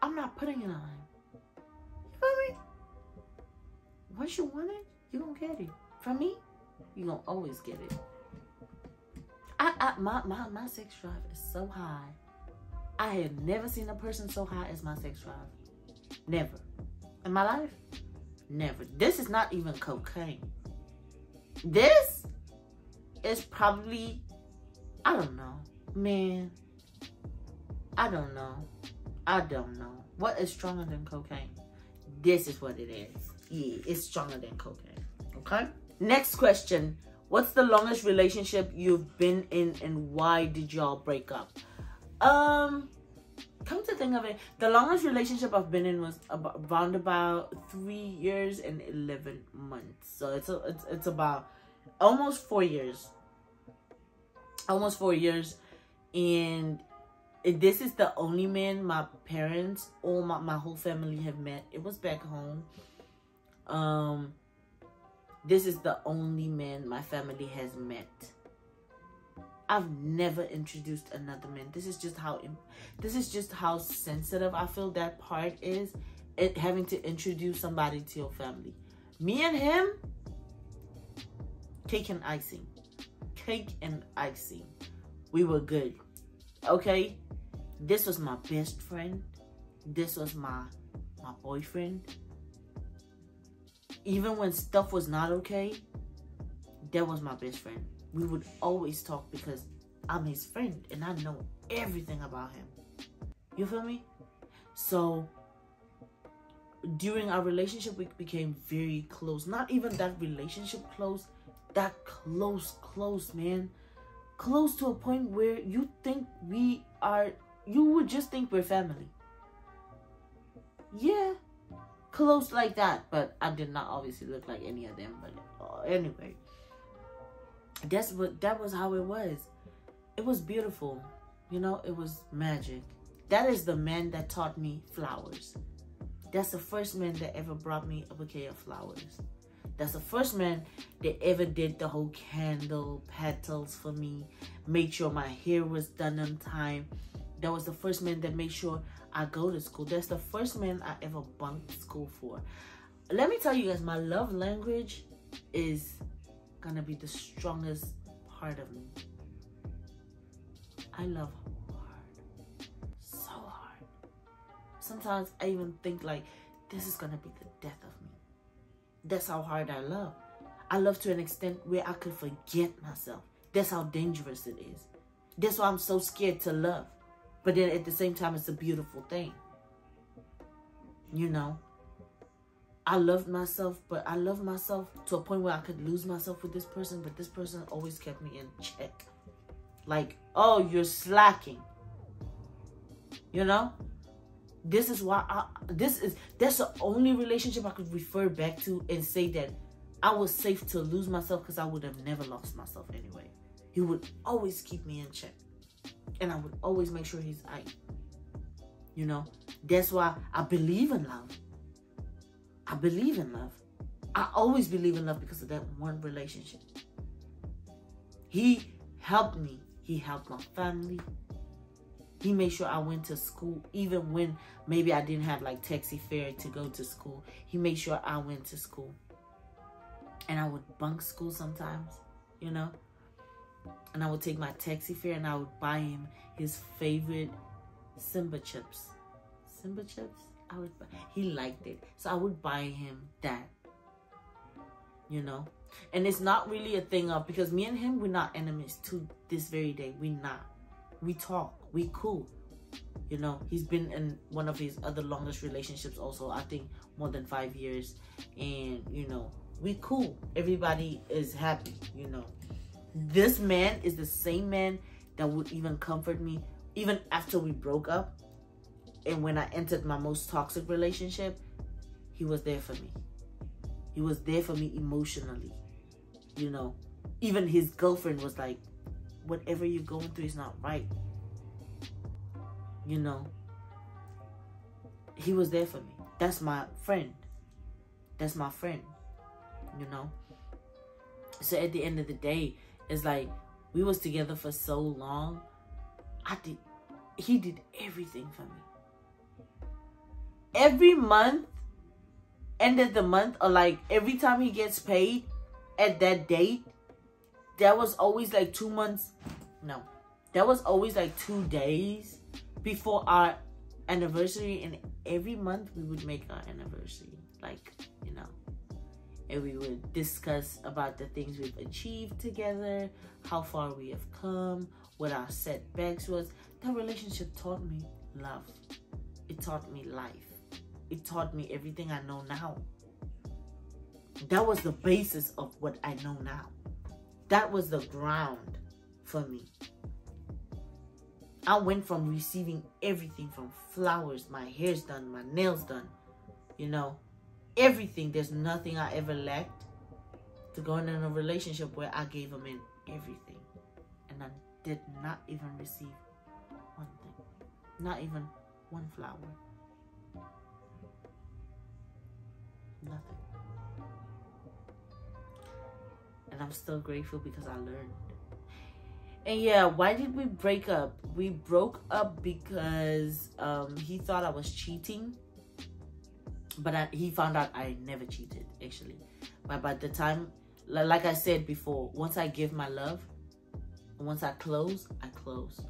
I'm not putting it on him. You feel me? Once you want it, you gonna get it. From me, you gonna always get it. My sex drive is so high. I have never seen a person so high as my sex drive. Never. In my life, never. This is not even cocaine. This is probably, I don't know. Man, I don't know. What is stronger than cocaine? This is what it is. Yeah, it's stronger than cocaine. Okay? Next question. What's the longest relationship you've been in and why did y'all break up? Come to think of it, the longest relationship I've been in was around about 3 years and 11 months. So it's about almost 4 years. Almost 4 years. And this is the only man my parents or my whole family have met. It was back home. This is the only man my family has met. I've never introduced another man. This is just how sensitive I feel that part is. Having to introduce somebody to your family. Me and him, cake and icing. Cake and icing. We were good. Okay? This was my best friend. This was my boyfriend. Even when stuff was not okay, that was my best friend. We would always talk because I'm his friend and I know everything about him. You feel me? So during our relationship, we became very close. Not even that relationship close, that close, man. Close to a point where you would just think we're family. Yeah. Close like that, but I did not obviously look like any of them. But anyway, that was how it was. It was beautiful, you know. It was magic. That is the man that taught me flowers. That's the first man that ever brought me a bouquet of flowers. That's the first man that ever did the whole candle petals for me. Made sure my hair was done on time. That was the first man that made sure I go to school. That's the first man I ever bunked school for. Let me tell you guys, my love language is gonna be the strongest part of me. I love hard. So hard. Sometimes I even think like, this is gonna be the death of me. That's how hard I love. I love to an extent where I could forget myself. That's how dangerous it is. That's why I'm so scared to love. But then at the same time, it's a beautiful thing. You know, I loved myself, but I love myself to a point where I could lose myself with this person, but this person always kept me in check. Like, oh, you're slacking. You know? This is why that's the only relationship I could refer back to and say that I was safe to lose myself because I would have never lost myself anyway. He would always keep me in check. And I would always make sure he's right. You know, that's why I believe in love. I believe in love. I always believe in love because of that one relationship. He helped me. He helped my family. He made sure I went to school even when maybe I didn't have like taxi fare to go to school. He made sure I went to school. And I would bunk school sometimes, you know. And I would take my taxi fare and I would buy him his favorite Simba chips. Simba chips? He liked it. So I would buy him that. You know? And it's not really a thing of, because me and him, we're not enemies to this very day. We're not. We talk. We cool. You know? He's been in one of his other longest relationships also. I think more than 5 years. And, you know, we cool. Everybody is happy, you know. This man is the same man that would even comfort me even after we broke up. And when I entered my most toxic relationship, he was there for me. He was there for me emotionally. You know, even his girlfriend was like, whatever you're going through is not right. You know, he was there for me. That's my friend. That's my friend, you know. So at the end of the day, it's like we was together for so long. He did everything for me. Every month, end of the month, or like every time he gets paid at that date, that was always like 2 months. No, that was always like 2 days before our anniversary, and every month we would make our anniversary, like, you know, and we would discuss about the things we've achieved together, how far we have come, what our setbacks was. That relationship taught me love. It taught me life. It taught me everything I know now. That was the basis of what I know now. That was the ground for me. I went from receiving everything, from flowers, my hair's done, my nails done, you know, everything. There's nothing I ever lacked, to going in a relationship where I gave him everything. And I did not even receive one thing. Not even one flower. Nothing. And I'm still grateful because I learned. And yeah, why did we break up? We broke up because he thought I was cheating. But he found out I never cheated, actually. But by the time, like I said before, once I give my love, once I close, I close.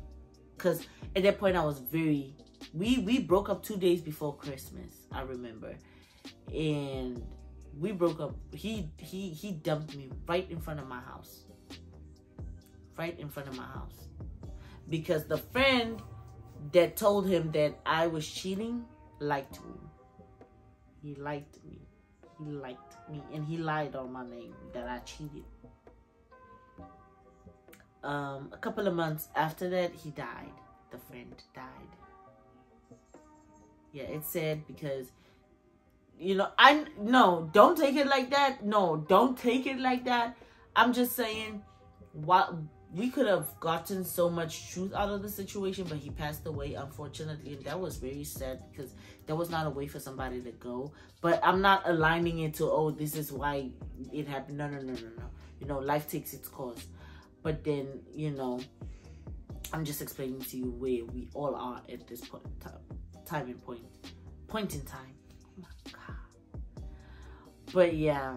Because at that point I was very... We broke up 2 days before Christmas, I remember. And we broke up. He dumped me right in front of my house. Right in front of my house. Because the friend that told him that I was cheating liked me. He liked me. He liked me. And he lied on my name that I cheated. A couple of months after that, he died. The friend died. Yeah, it's sad because, you know, no, don't take it like that. No, don't take it like that. I'm just saying, what we could have gotten so much truth out of the situation, but he passed away, unfortunately, and that was very sad because there was not a way for somebody to go. But I'm not aligning it to, oh, this is why it happened. No. You know, life takes its course. But then, you know, I'm just explaining to you where we all are at this point in time. Oh my God. But yeah,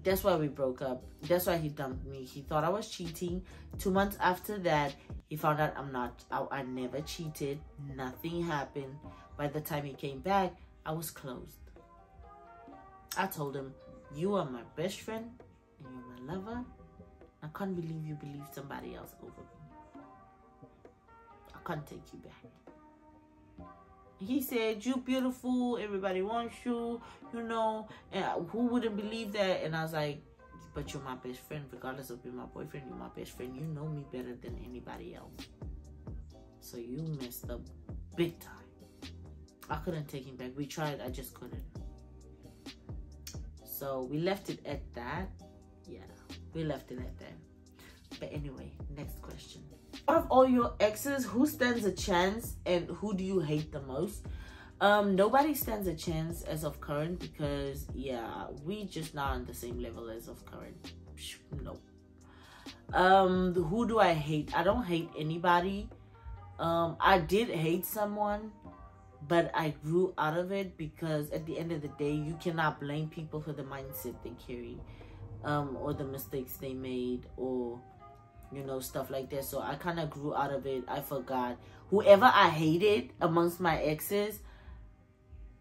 that's why we broke up. That's why he dumped me. He thought I was cheating. 2 months after that, he found out I never cheated. Nothing happened. By the time he came back, I was closed. I told him, you are my best friend and you're my lover. I can't believe you believe somebody else over me. I can't take you back. He said, you beautiful, everybody wants you, you know, and who wouldn't believe that? And I was like, but you're my best friend, regardless of being my boyfriend, you're my best friend. You know me better than anybody else. So you messed up big time. I couldn't take him back. We tried, I just couldn't. So we left it at that. Yeah, we left it at that. But anyway, next question. Out of all your exes, who stands a chance and who do you hate the most? Nobody stands a chance as of current because, yeah, we just not on the same level as of current. No. Who do I hate? I don't hate anybody. I did hate someone, but I grew out of it because at the end of the day, you cannot blame people for the mindset they carry, or the mistakes they made, or, you know, stuff like that. So I kind of grew out of it. I forgot. Whoever I hated amongst my exes,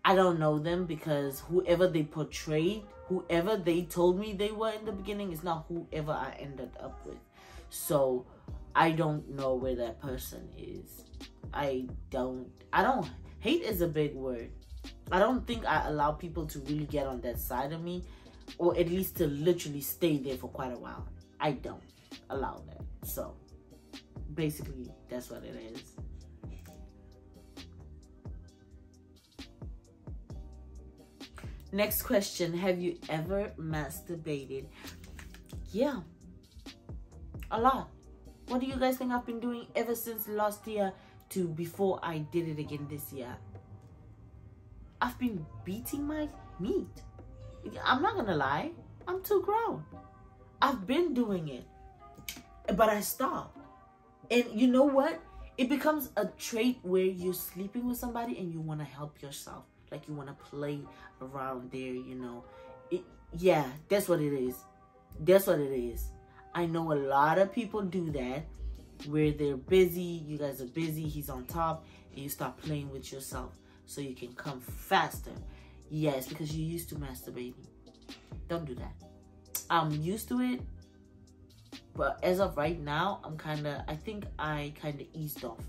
I don't know them because whoever they portrayed, whoever they told me they were in the beginning is not whoever I ended up with. So I don't know where that person is. I don't, hate is a big word. I don't think I allow people to really get on that side of me, or at least to literally stay there for quite a while. I don't allow that. So basically that's what it is. Next question. Have you ever masturbated? Yeah, a lot. What do you guys think I've been doing ever since last year to before I did it again this year? I've been beating my meat. I'm not gonna lie. I'm too grown. I've been doing it, but I stopped. And you know what? It becomes a trait where you're sleeping with somebody and you want to help yourself. Like you want to play around there, you know. Yeah, that's what it is. That's what it is. I know a lot of people do that where they're busy. You guys are busy. He's on top. And you start playing with yourself so you can come faster. Yes, because you're used to masturbating. Don't do that. I'm used to it. But as of right now, I think I kind of eased off.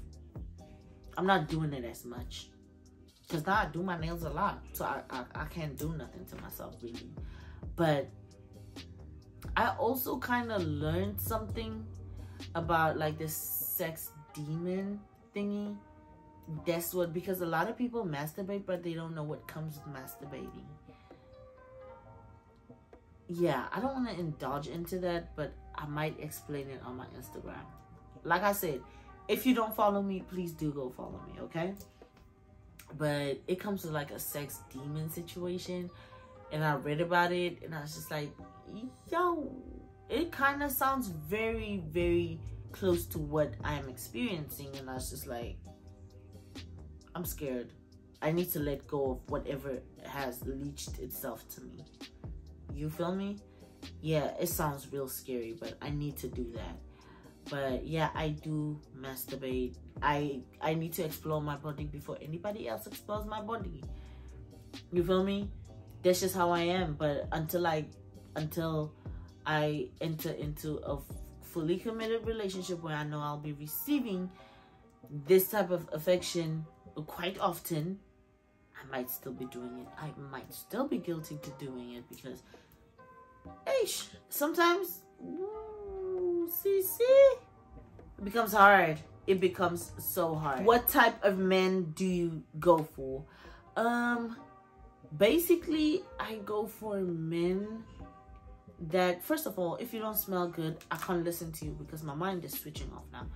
I'm not doing it as much. Because now I do my nails a lot. So I can't do nothing to myself, really. But I also kind of learned something about like this sex demon thingy. That's what, because a lot of people masturbate, but they don't know what comes with masturbating. Yeah, I don't want to indulge into that, but I might explain it on my Instagram. Like I said, if you don't follow me, please do go follow me, okay? But it comes to like a sex demon situation, and I read about it, and I was just like, yo, it kind of sounds very, very close to what I am experiencing, and I was just like, I'm scared. I need to let go of whatever has leached itself to me. You feel me? Yeah, it sounds real scary, but I need to do that. But yeah, I do masturbate. I need to explore my body before anybody else explores my body. You feel me? That's just how I am. But until I enter into a fully committed relationship where I know I'll be receiving this type of affection quite often, I might still be doing it. I might still be guilty to doing it because, sometimes, it becomes hard. It becomes so hard. What type of men do you go for? Basically, I go for men that, first of all, if you don't smell good, I can't listen to you because my mind is switching off now.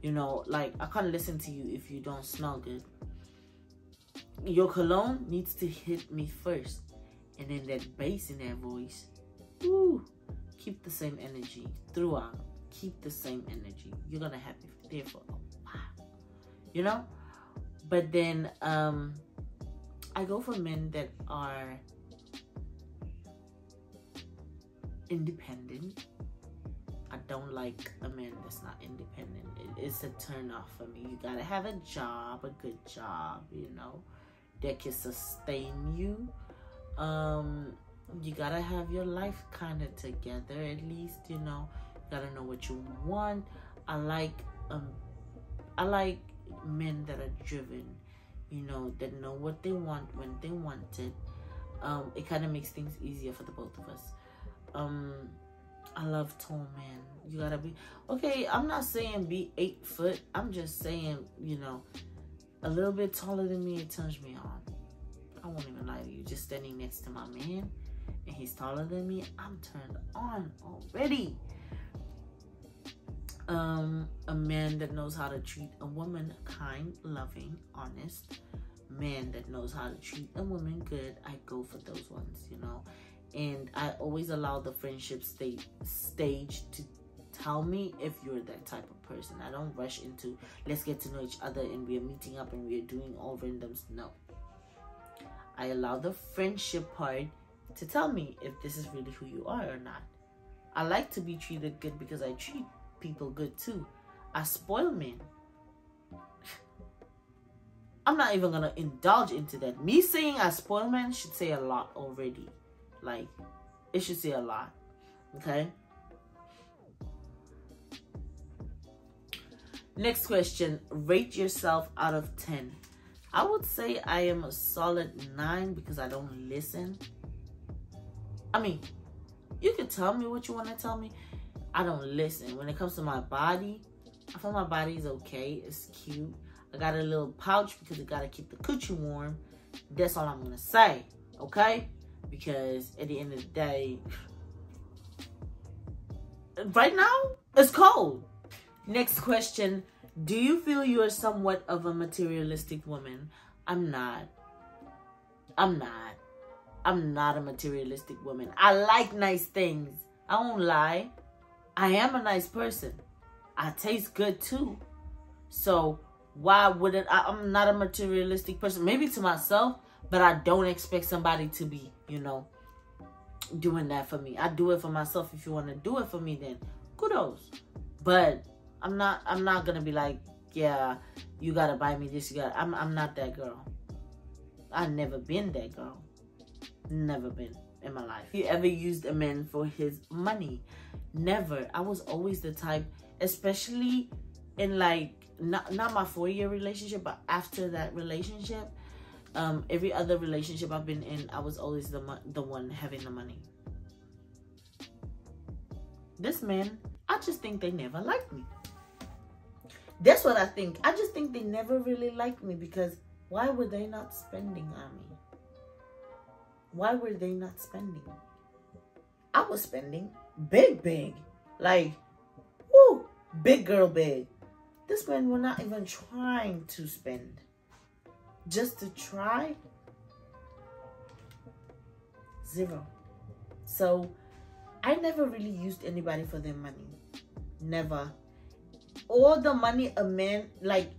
You know, like, I can't listen to you if you don't smell good. Your cologne needs to hit me first. And then that bass in that voice. Ooh, keep the same energy throughout. Keep the same energy. You're going to have me there for a while. You know? But then, I go for men that are independent. I don't like a man that's not independent. It's a turn off for me. You gotta have a job, a good job, you know, that can sustain you. You gotta have your life kind of together, at least, you know. You gotta know what you want. I like men that are driven, you know, that know what they want when they want it. It kind of makes things easier for the both of us. I love tall men. You gotta be, okay, I'm not saying be 8 foot. I'm just saying, you know, a little bit taller than me, it turns me on. I won't even lie to you. Just standing next to my man and he's taller than me, I'm turned on already. A man that knows how to treat a woman kind, loving, honest. Man that knows how to treat a woman good. I go for those ones, you know. And I always allow the friendship stage to tell me if you're that type of person. I don't rush into, let's get to know each other and we're meeting up and we're doing all randoms. No. I allow the friendship part to tell me if this is really who you are or not. I like to be treated good because I treat people good too. I spoil men. I'm not even gonna indulge into that. Me saying I spoil men should say a lot already. Like, it should say a lot. Okay? Next question. Rate yourself out of 10. I would say I am a solid 9 because I don't listen. I mean, you can tell me what you want to tell me. I don't listen. When it comes to my body, I feel my body is okay. It's cute. I got a little pouch because it got to keep the coochie warm. That's all I'm going to say. Okay? Because at the end of the day, right now, it's cold. Next question. Do you feel you are somewhat of a materialistic woman? I'm not. I'm not a materialistic woman. I like nice things. I won't lie. I am a nice person. I taste good too. So why wouldn't I'm not a materialistic person. Maybe to myself, but I don't expect somebody to be, you know, doing that for me. I do it for myself. If you want to do it for me, then kudos. But I'm not gonna be like, yeah, you gotta buy me this. I'm not that girl. I've never been that girl. Never been in my life. You ever used a man for his money? Never. I was always the type, especially in like not my 4-year relationship, but after that relationship, every other relationship I've been in, I was always the one having the money. This man, I just think they never liked me. That's what I think. I just think they never really liked me, because why were they not spending on me? Why were they not spending? I was spending big. Like, woo, big girl big. This man were not even trying to spend. Just to try. 0. So, I never really used anybody for their money. Never. All the money a man, like,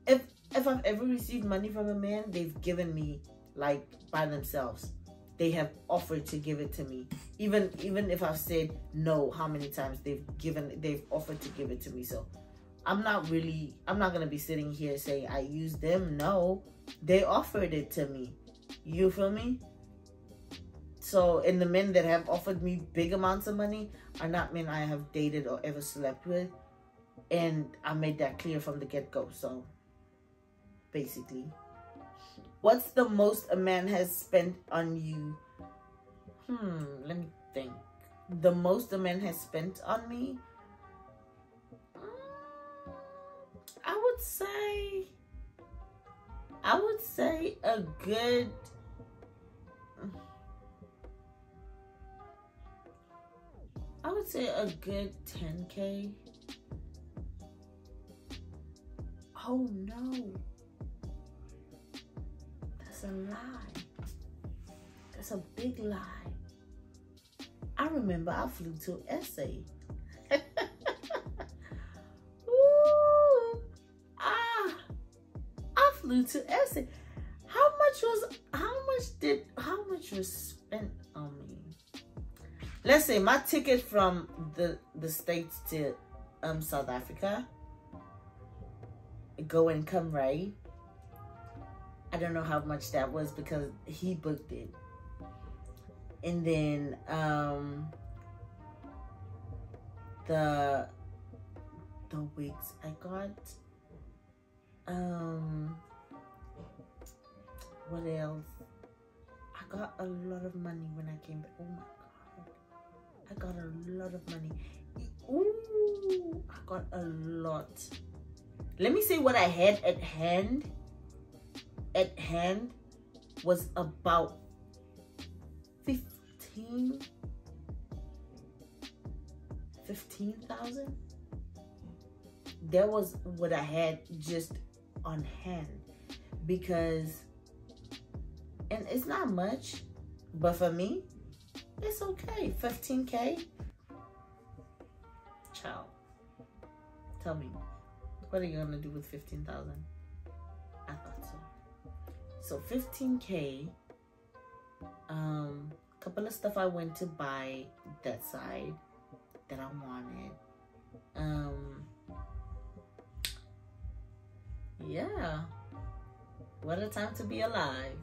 if I've ever received money from a man, they've given me, like, by themselves. They have offered to give it to me. Even if I've said no, how many times they've offered to give it to me. So I'm not gonna be sitting here saying I used them. No, they offered it to me. You feel me? So, and the men that have offered me big amounts of money are not men I have dated or ever slept with. And I made that clear from the get-go. So, basically, what's the most a man has spent on you? Let me think. The most a man has spent on me? I would say a good... I would say a good 10K. Oh no. That's a lie. That's a big lie. I remember I flew to SA. Ooh, I flew to SA. How much was spent on me? Let's say my ticket from the States to South Africa, go and come, right? I don't know how much that was because he booked it. And then the wigs I got. What else? I got a lot of money when I came back. Oh my god. I got a lot of money. Ooh, I got a lot. Let me say what I had at hand. At hand was about 15,000. That was what I had just on hand, because, and it's not much, but for me, it's okay. 15K. Child, tell me, what are you gonna do with 15,000? I thought so. So 15K. Couple of stuff I went to buy that side that I wanted. Yeah. What a time to be alive.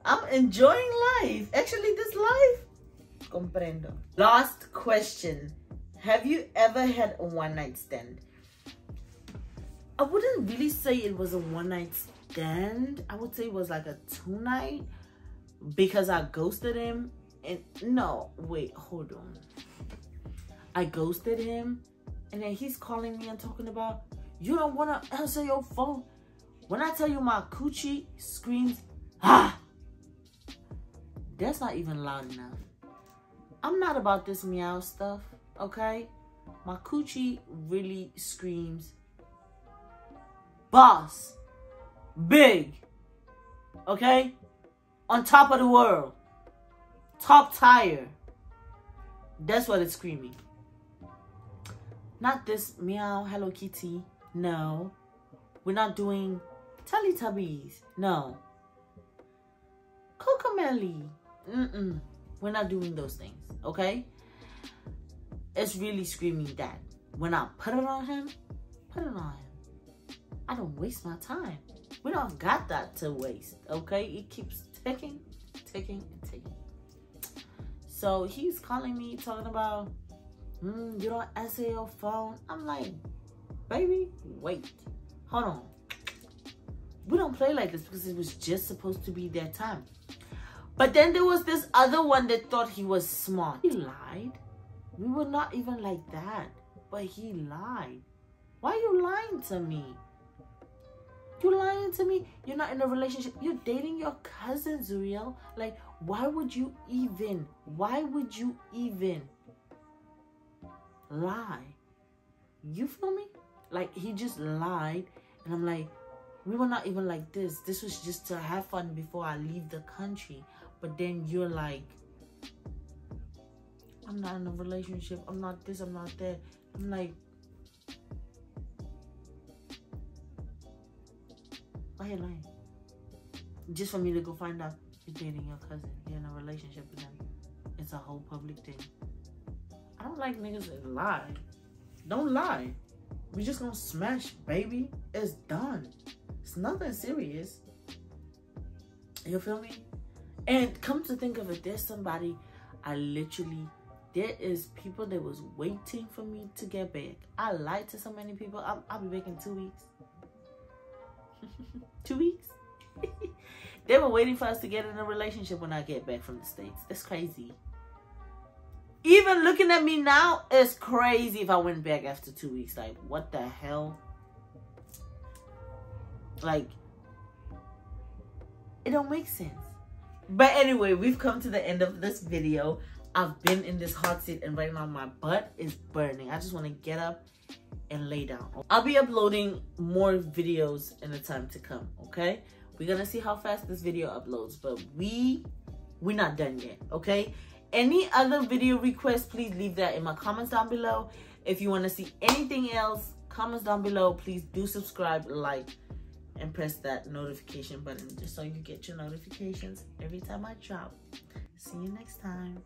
I'm enjoying life. Actually, this life. Comprendo. Last question. Have you ever had a one-night stand? I wouldn't really say it was a one-night stand. I would say it was like a 2-night, because I ghosted him. And no, wait, hold on. I ghosted him, and then he's calling me and talking about, you don't want to answer your phone. When I tell you my coochie screams, ah, that's not even loud enough. I'm not about this meow stuff, okay? My coochie really screams, boss, big, Okay? On top of the world. Top tier. That's what it's screaming. Not this meow, Hello Kitty. No. We're not doing Teletubbies. No. Cocomelli. We're not doing those things. Okay? It's really screaming that. When I put it on him, put it on him. I don't waste my time. We don't got that to waste. Okay? It keeps ticking, ticking, and ticking. So he's calling me, talking about, you don't answer your phone. I'm like, baby, wait. Hold on. We don't play like this because it was just supposed to be their time. But then there was this other one that thought he was smart. He lied. We were not even like that. But he lied. Why are you lying to me? You lying to me? You're not in a relationship. You're dating your cousin, Zuriel. Like, why would you even lie? You feel me? Like, he just lied. And I'm like, we were not even like this. This was just to have fun before I leave the country. But then you're like, I'm not in a relationship. I'm not this. I'm not that. I'm like, why are you lying? Just for me to go find out you're dating your cousin. You're in a relationship with them. It's a whole public thing. I don't like niggas that lie. Don't lie. We just gonna smash, baby. It's done. It's nothing serious. You feel me? And come to think of it, there's somebody there is people that was waiting for me to get back. I lied to so many people. I'll be back in 2 weeks. 2 weeks? They were waiting for us to get in a relationship when I get back from the States. It's crazy. Even looking at me now, it's crazy if I went back after 2 weeks. Like, what the hell? Like, it don't make sense. But anyway, we've come to the end of this video. I've been in this hot seat and right now my butt is burning. I just want to get up and lay down. I'll be uploading more videos in the time to come, okay? We're gonna see how fast this video uploads, but we're not done yet, okay? Any other video requests, please leave that in my comments down below. If you want to see anything else, comments down below. Please do subscribe, like, and press that notification button just so you get your notifications every time I drop. See you next time.